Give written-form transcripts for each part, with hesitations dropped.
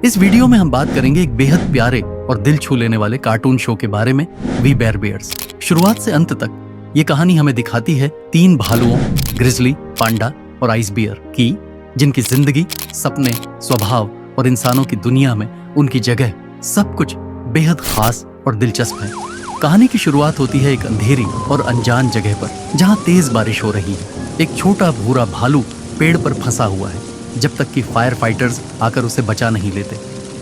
इस वीडियो में हम बात करेंगे एक बेहद प्यारे और दिल छू लेने वाले कार्टून शो के बारे में, वी बेयर बेयर्स। शुरुआत से अंत तक ये कहानी हमें दिखाती है 3 भालुओं, ग्रिजली, पांडा और आइस बियर की, जिनकी जिंदगी, सपने, स्वभाव और इंसानों की दुनिया में उनकी जगह सब कुछ बेहद खास और दिलचस्प है। कहानी की शुरुआत होती है एक अंधेरी और अनजान जगह पर, जहां तेज बारिश हो रही है। एक छोटा भूरा भालू पेड़ पर फंसा हुआ है, जब तक कि फायर फाइटर्स आकर उसे बचा नहीं लेते।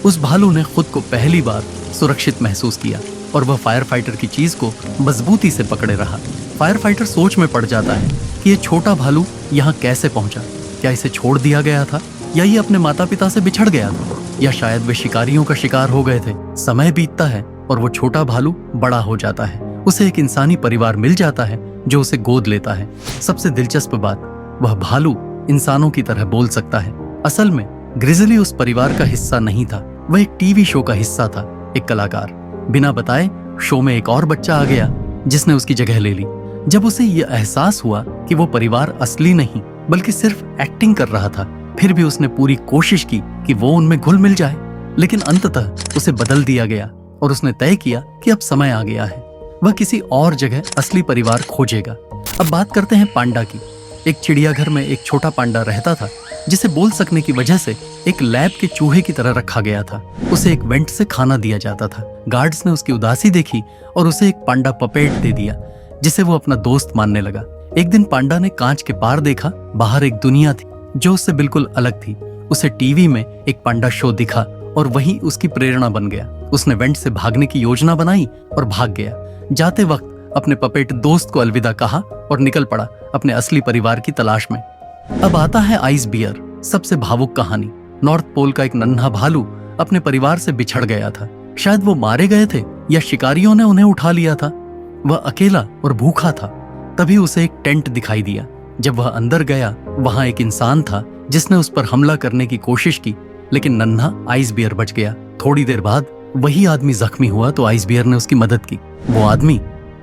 उस भालू ने खुद को पहली बार सुरक्षित महसूस किया और वह फायर फाइटर की चीज को मजबूती से पकड़े रहा। फायर फाइटर सोच में पड़ जाता है कि ये छोटा भालू यहाँ कैसे पहुंचा। क्या इसे छोड़ दिया गया था, या ये अपने माता पिता से बिछड़ गया था, या शायद वे शिकारियों का शिकार हो गए थे। समय बीतता है और वो छोटा भालू बड़ा हो जाता है। उसे एक इंसानी परिवार मिल जाता है जो उसे गोद लेता है। सबसे दिलचस्प बात, वह भालू इंसानों की तरह बोल सकता है। असल में ग्रिजली उस परिवार का हिस्सा नहीं था, वह एक टीवी शो का हिस्सा था, एक कलाकार। बिना बताए शो में एक और बच्चा आ गया जिसने उसकी जगह ले ली। जब उसे यह एहसास हुआ कि वो परिवार असली नहीं बल्कि सिर्फ एक्टिंग कर रहा था, फिर भी उसने पूरी कोशिश की कि वो उनमें घुल मिल जाए। लेकिन अंततः उसे बदल दिया गया और उसने तय किया कि अब समय आ गया है, वह किसी और जगह असली परिवार खोजेगा। अब बात करते हैं पांडा की। एक चिड़ियाघर में एक छोटा पांडा रहता था, जिसे बोल सकने की वजह से एक लैब के चूहे की तरह रखा गया था। उसे एक वेंट से खाना दिया जाता था। गार्ड्स ने उसकी उदासी देखी और उसे एक पांडा पपेट दे दिया, जिसे वो अपना दोस्त मानने लगा। एक दिन पांडा ने कांच के पार देखा, बाहर एक दुनिया थी जो उससे बिल्कुल अलग थी। उसे टीवी में एक पांडा शो दिखा और वही उसकी प्रेरणा बन गया। उसने वेंट से भागने की योजना बनाई और भाग गया। जाते वक्त अपने पपेट दोस्त को अलविदा कहा और निकल पड़ा अपने असली परिवार की तलाश में। अब आता है आइस बियर, सबसे भावुक कहानी। नॉर्थ पोल का एक नन्हा भालू अपने परिवार से बिछड़ गया था। शायद वो मारे गए थे या शिकारियों ने उन्हें उठा लिया था। वह अकेला और भूखा था। तभी उसे एक टेंट दिखाई दिया। जब वह अंदर गया, वहां एक इंसान था जिसने उस पर हमला करने की कोशिश की, लेकिन नन्हा आइस बियर बच गया। थोड़ी देर बाद वही आदमी जख्मी हुआ तो आइस बियर ने उसकी मदद की। वो आदमी,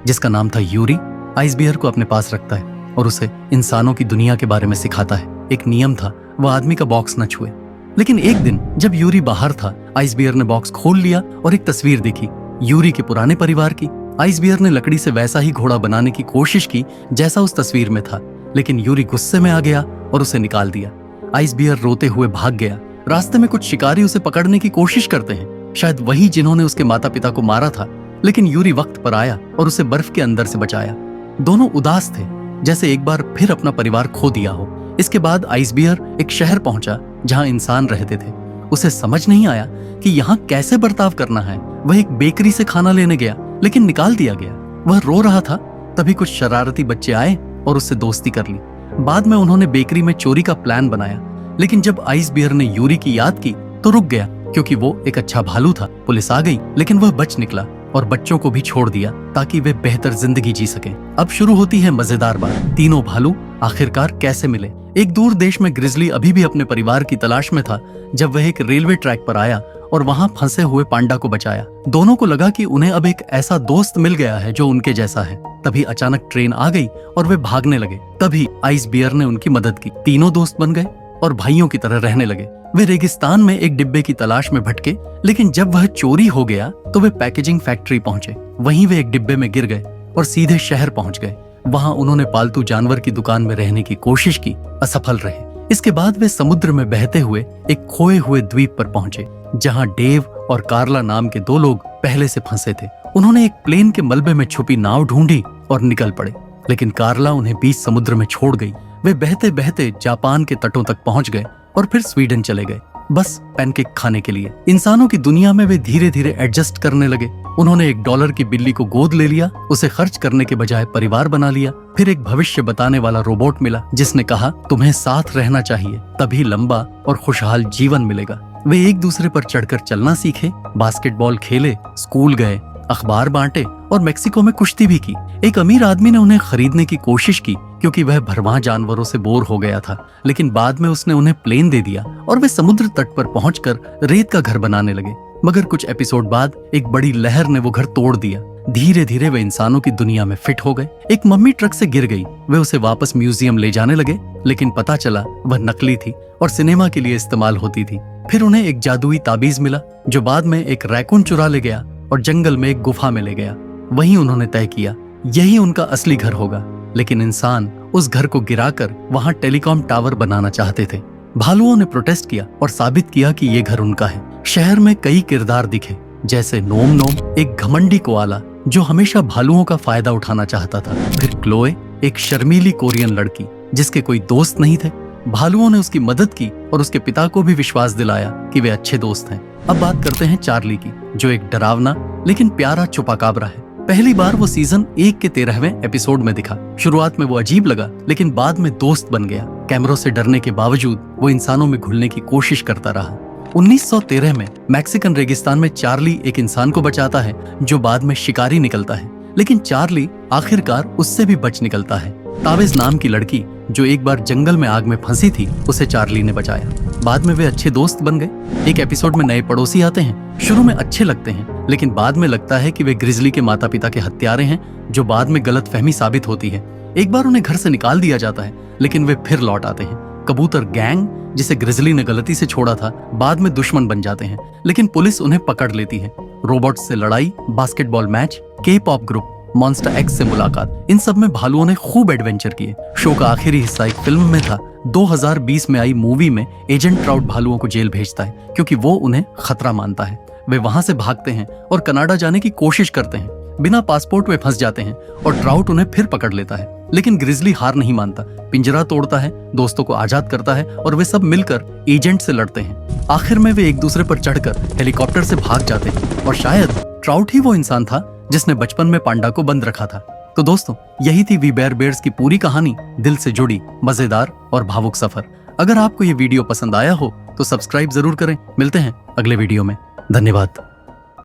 जिसका नाम था यूरी, आइस बियर को अपने पास रखता है और उसे इंसानों की दुनिया के बारे में सिखाता है। एक नियम था, वह आदमी का बॉक्स न छुए। लेकिन एक दिन जब यूरी बाहर था, आइस बियर ने बॉक्स खोल लिया और एक तस्वीर देखी, यूरी के पुराने परिवार की। आइस बियर ने लकड़ी से वैसा ही घोड़ा बनाने की कोशिश की जैसा उस तस्वीर में था, लेकिन यूरी गुस्से में आ गया और उसे निकाल दिया। आइस बियर रोते हुए भाग गया। रास्ते में कुछ शिकारी उसे पकड़ने की कोशिश करते हैं, शायद वही जिन्होंने उसके माता पिता को मारा था। लेकिन यूरी वक्त पर आया और उसे बर्फ के अंदर से बचाया। दोनों उदास थे, जैसे एक बार फिर अपना परिवार खो दिया हो। इसके बाद आइस बियर एक शहर पहुंचा जहां इंसान रहते थे। उसे समझ नहीं आया कि यहाँ कैसे बर्ताव करना है। वह एक बेकरी से खाना लेने गया, लेकिन निकाल दिया गया। वह रो रहा था, तभी कुछ शरारती बच्चे आए और उससे दोस्ती कर ली। बाद में उन्होंने बेकरी में चोरी का प्लान बनाया, लेकिन जब आइस बियर ने यूरी की याद की तो रुक गया, क्योंकि वो एक अच्छा भालू था। पुलिस आ गई, लेकिन वह बच निकला और बच्चों को भी छोड़ दिया ताकि वे बेहतर जिंदगी जी सकें। अब शुरू होती है मजेदार बात। तीनों भालू आखिरकार कैसे मिले। एक दूर देश में ग्रिजली अभी भी अपने परिवार की तलाश में था जब वह एक रेलवे ट्रैक पर आया और वहां फंसे हुए पांडा को बचाया। दोनों को लगा कि उन्हें अब एक ऐसा दोस्त मिल गया है जो उनके जैसा है। तभी अचानक ट्रेन आ गई और वे भागने लगे। तभी आइस बियर ने उनकी मदद की। तीनों दोस्त बन गए और भाइयों की तरह रहने लगे। वे रेगिस्तान में एक डिब्बे की तलाश में भटके, लेकिन जब वह चोरी हो गया तो वे पैकेजिंग फैक्ट्री पहुंचे। वहीं वे एक डिब्बे में गिर गए और सीधे शहर पहुंच गए। वहां उन्होंने पालतू जानवर की दुकान में रहने की कोशिश की, असफल रहे। इसके बाद वे समुद्र में बहते हुए एक खोए हुए द्वीप पर पहुंचे, जहां डेव और कार्ला नाम के 2 लोग पहले से फंसे थे। उन्होंने एक प्लेन के मलबे में छुपी नाव ढूंढी और निकल पड़े, लेकिन कार्ला उन्हें बीच समुद्र में छोड़ गई। वे बहते बहते जापान के तटों तक पहुंच गए और फिर स्वीडन चले गए, बस पैनकेक खाने के लिए। इंसानों की दुनिया में वे धीरे धीरे एडजस्ट करने लगे। उन्होंने $1 की बिल्ली को गोद ले लिया, उसे खर्च करने के बजाय परिवार बना लिया। फिर एक भविष्य बताने वाला रोबोट मिला जिसने कहा, तुम्हें साथ रहना चाहिए, तभी लंबा और खुशहाल जीवन मिलेगा। वे एक दूसरे पर चढ़कर चलना सीखे, बास्केटबॉल खेले, स्कूल गए, अखबार बांटे और मेक्सिको में कुश्ती भी की। एक अमीर आदमी ने उन्हें खरीदने की कोशिश की क्योंकि वह भरमार जानवरों से बोर हो गया था, लेकिन बाद में उसने उन्हें प्लेन दे दिया और वे समुद्र तट पर पहुंचकर रेत का घर बनाने लगे। मगर कुछ एपिसोड बाद एक बड़ी लहर ने वो घर तोड़ दिया। धीरे धीरे वे इंसानों की दुनिया में फिट हो गए। एक मम्मी ट्रक से गिर गई, वे उसे वापस म्यूजियम ले जाने लगे, लेकिन पता चला वह नकली थी और सिनेमा के लिए इस्तेमाल होती थी। फिर उन्हें एक जादुई ताबीज मिला जो बाद में एक रैकून चुरा ले गया और जंगल में एक गुफा में ले गया। वहीं उन्होंने तय किया यही उनका असली घर होगा, लेकिन इंसान उस घर को गिराकर वहां टेलीकॉम टावर बनाना चाहते थे। भालुओं ने प्रोटेस्ट किया और साबित किया कि ये घर उनका है। शहर में कई किरदार दिखे, जैसे नोम नोम, एक घमंडी कोआला जो हमेशा भालुओं का फायदा उठाना चाहता था। फिर क्लोए, एक शर्मीली कोरियन लड़की जिसके कोई दोस्त नहीं थे। भालुओं ने उसकी मदद की और उसके पिता को भी विश्वास दिलाया कि वे अच्छे दोस्त हैं। अब बात करते हैं चार्ली की, जो एक डरावना लेकिन प्यारा चुपाकाबरा है। पहली बार वो सीजन 1 के 13वें एपिसोड में दिखा। शुरुआत में वो अजीब लगा, लेकिन बाद में दोस्त बन गया। कैमरों से डरने के बावजूद वो इंसानों में घुलने की कोशिश करता रहा। 1913 में मैक्सिकन रेगिस्तान में चार्ली एक इंसान को बचाता है जो बाद में शिकारी निकलता है, लेकिन चार्ली आखिरकार उससे भी बच निकलता है। तावेज नाम की लड़की जो एक बार जंगल में आग में फंसी थी, उसे चार्ली ने बचाया। बाद में वे अच्छे दोस्त बन गए। एक एपिसोड में नए पड़ोसी आते हैं। शुरू में अच्छे लगते हैं, लेकिन बाद में लगता है कि वे ग्रिजली के माता पिता के हत्यारे हैं, जो बाद में गलतफहमी साबित होती है। एक बार उन्हें घर से निकाल दिया जाता है, लेकिन वे फिर लौट आते हैं। कबूतर गैंग, जिसे ग्रिजली ने गलती से छोड़ा था, बाद में दुश्मन बन जाते हैं, लेकिन पुलिस उन्हें पकड़ लेती है। रोबोट से लड़ाई, basketball match, K-pop group, Monsta X से मुलाकात, इन सब में भालुओं ने खूब एडवेंचर किए। शो का आखिरी हिस्सा एक फिल्म में था। 2020 में आई मूवी में एजेंट ट्राउट भालुओं को जेल भेजता है क्योंकि वो उन्हें खतरा मानता है। वे वहां से भागते हैं और कनाडा जाने की कोशिश करते हैं। बिना पासपोर्ट वे फंस जाते हैं और ट्राउट उन्हें फिर पकड़ लेता है, लेकिन ग्रिजली हार नहीं मानता। पिंजरा तोड़ता है, दोस्तों को आजाद करता है और वे सब मिलकर एजेंट से लड़ते हैं। आखिर में वे एक दूसरे पर चढ़कर हेलीकॉप्टर से भाग जाते हैं और शायद ट्राउट ही वो इंसान था जिसने बचपन में पांडा को बंद रखा था। तो दोस्तों, यही थी वी बेयर बेयर्स की पूरी कहानी, दिल से जुड़ी, मजेदार और भावुक सफर। अगर आपको ये वीडियो पसंद आया हो तो सब्सक्राइब जरूर करें। मिलते हैं अगले वीडियो में। धन्यवाद।